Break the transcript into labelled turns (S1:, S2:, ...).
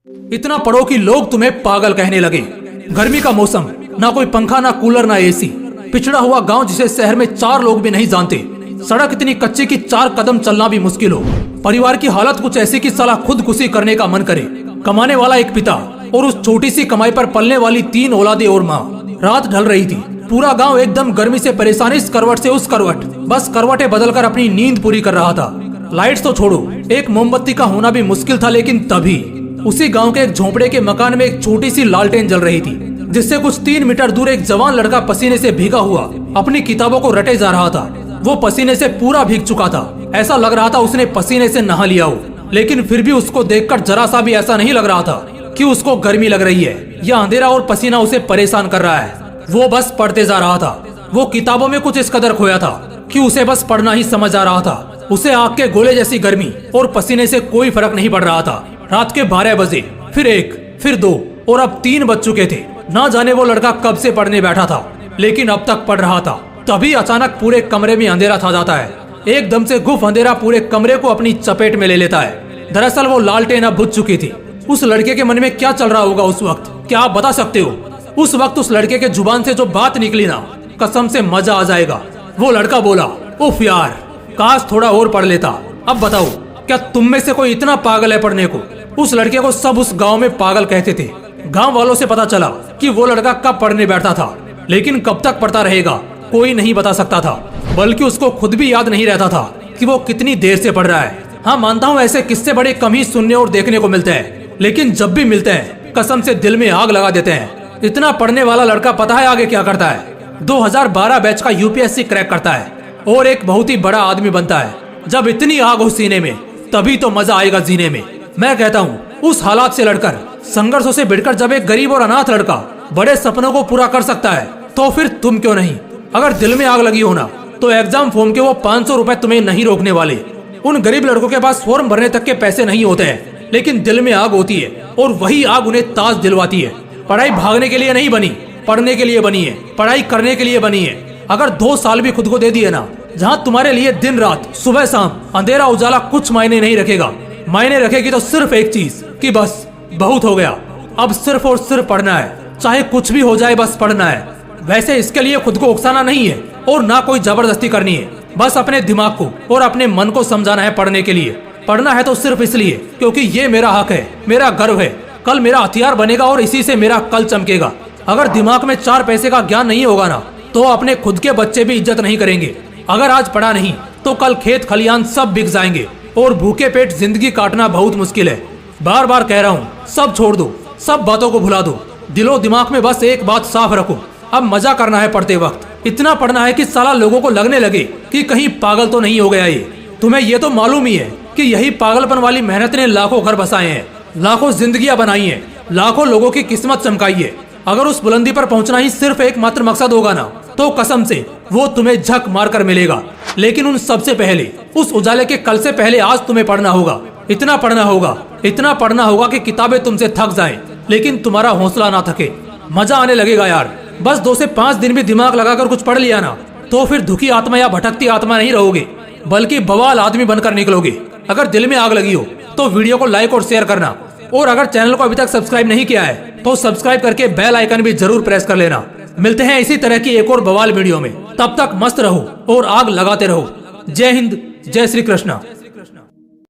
S1: इतना पढ़ो कि लोग तुम्हें पागल कहने लगे। गर्मी का मौसम, ना कोई पंखा, ना कूलर, ना एसी। पिछड़ा हुआ गांव जिसे शहर में 4 लोग भी नहीं जानते। सड़क इतनी कच्ची कि 4 कदम चलना भी मुश्किल हो। परिवार की हालत कुछ ऐसी कि साला खुदकुशी करने का मन करे। कमाने वाला एक पिता और उस छोटी सी कमाई पर पलने वाली 3 औलादें और माँ। रात ढल रही थी। पूरा गांव एकदम गर्मी से परेशान, इस करवट से उस करवट, बस करवटें बदलकर अपनी नींद पूरी कर रहा था। लाइट्स तो छोड़ो, एक मोमबत्ती का होना भी मुश्किल था। लेकिन तभी उसी गांव के एक झोंपड़े के मकान में एक छोटी सी लालटेन जल रही थी, जिससे कुछ 3 मीटर दूर एक जवान लड़का पसीने से भीगा हुआ अपनी किताबों को रटे जा रहा था। वो पसीने से पूरा भीग चुका था। ऐसा लग रहा था उसने पसीने से नहा लिया हो। लेकिन फिर भी उसको देखकर जरा सा भी ऐसा नहीं लग रहा था कि उसको गर्मी लग रही है या अंधेरा और पसीना उसे परेशान कर रहा है। वो बस पढ़ते जा रहा था। वो किताबों में कुछ इस कदर खोया था कि उसे बस पढ़ना ही समझ आ रहा था। उसे आग के गोले जैसी गर्मी और पसीने से कोई फर्क नहीं पड़ रहा था। रात के 12 बजे, फिर 1, फिर 2 और अब 3 बज चुके थे। ना जाने वो लड़का कब से पढ़ने बैठा था, लेकिन अब तक पढ़ रहा था। तभी अचानक पूरे कमरे में अंधेरा छा जाता है। एकदम से गुफ अंधेरा पूरे कमरे को अपनी चपेट में ले लेता है। दरअसल वो लालटेन अब बुझ चुकी थी। उस लड़के के मन में क्या चल रहा होगा उस वक्त, क्या आप बता सकते हो? उस वक्त उस लड़के के जुबान से जो बात निकली ना, कसम से मजा आ जाएगा। वो लड़का बोला, उफ यार, काश थोड़ा और पढ़ लेता। अब बताओ, क्या तुम में से कोई इतना पागल है पढ़ने को? उस लड़के को सब उस गांव में पागल कहते थे। गांव वालों से पता चला कि वो लड़का कब पढ़ने बैठता था, लेकिन कब तक पढ़ता रहेगा कोई नहीं बता सकता था। बल्कि उसको खुद भी याद नहीं रहता था कि वो कितनी देर से पढ़ रहा है। हाँ, मानता हूँ ऐसे किस्से बड़े कम ही सुनने और देखने को मिलते हैं, लेकिन जब भी मिलते हैं कसम से दिल में आग लगा देते हैं। इतना पढ़ने वाला लड़का पता है आगे क्या करता है? 2012 बैच का यूपीएससी क्रैक करता है और एक बहुत ही बड़ा आदमी बनता है। जब इतनी आग हो सीने में, तभी तो मजा आएगा जीने में। मैं कहता हूँ उस हालात से लड़कर, संघर्षों से भिड़कर जब एक गरीब और अनाथ लड़का बड़े सपनों को पूरा कर सकता है, तो फिर तुम क्यों नहीं? अगर दिल में आग लगी हो ना, तो एग्जाम फॉर्म के वो 500 रुपए तुम्हें नहीं रोकने वाले। उन गरीब लड़कों के पास फॉर्म भरने तक के पैसे नहीं होते हैं, लेकिन दिल में आग होती है और वही आग उन्हें ताज दिलवाती है। पढ़ाई भागने के लिए नहीं बनी, पढ़ने के लिए बनी है। पढ़ाई करने के लिए बनी है। अगर 2 साल भी खुद को दे दिए ना, जहाँ तुम्हारे लिए दिन रात, सुबह शाम, अंधेरा उजाला कुछ मायने नहीं रखेगा। मायने रखेगी तो सिर्फ एक चीज कि बस बहुत हो गया, अब सिर्फ और सिर्फ पढ़ना है। चाहे कुछ भी हो जाए, बस पढ़ना है। वैसे इसके लिए खुद को उकसाना नहीं है और ना कोई जबरदस्ती करनी है। बस अपने दिमाग को और अपने मन को समझाना है पढ़ने के लिए। पढ़ना है तो सिर्फ इसलिए क्योंकि ये मेरा हक है, मेरा गर्व है। कल मेरा हथियार बनेगा और इसी से मेरा कल चमकेगा। अगर दिमाग में 4 पैसे का ज्ञान नहीं होगा ना, तो अपने खुद के बच्चे भी इज्जत नहीं करेंगे। अगर आज पढ़ा नहीं तो कल खेत खलियान सब बिक जाएंगे और भूखे पेट जिंदगी काटना बहुत मुश्किल है। बार बार कह रहा हूँ, सब छोड़ दो, सब बातों को भुला दो। दिलो दिमाग में बस एक बात साफ रखो, अब मजा करना है पढ़ते वक्त। इतना पढ़ना है कि साला लोगों को लगने लगे कि कहीं पागल तो नहीं हो गया ये। तुम्हें ये तो मालूम ही है कि यही पागलपन वाली मेहनत ने लाखों घर बसाए हैं, लाखों जिंदगियां बनाई हैं, लाखों लोगों की किस्मत चमकाई है। अगर उस बुलंदी पर पहुंचना ही सिर्फ एकमात्र मकसद होगा ना, तो कसम से वो तुम्हें झक मार कर मिलेगा। लेकिन उन सबसे पहले, उस उजाले के कल से पहले आज तुम्हें पढ़ना होगा। इतना पढ़ना होगा, इतना पढ़ना होगा कि किताबें तुमसे थक जाएं, लेकिन तुम्हारा हौसला ना थके। मजा आने लगेगा यार। बस 2 से 5 दिन भी दिमाग लगाकर कुछ पढ़ लिया ना, तो फिर दुखी आत्मा या भटकती आत्मा नहीं रहोगे, बल्कि बवाल आदमी बनकर निकलोगे। अगर दिल में आग लगी हो तो वीडियो को लाइक और शेयर करना, और अगर चैनल को अभी तक सब्सक्राइब नहीं किया है तो सब्सक्राइब करके बेल आइकन भी जरूर प्रेस कर लेना। मिलते हैं इसी तरह की एक और बवाल वीडियो में। तब तक मस्त रहो और आग लगाते रहो। जय हिंद, जय श्री कृष्णा।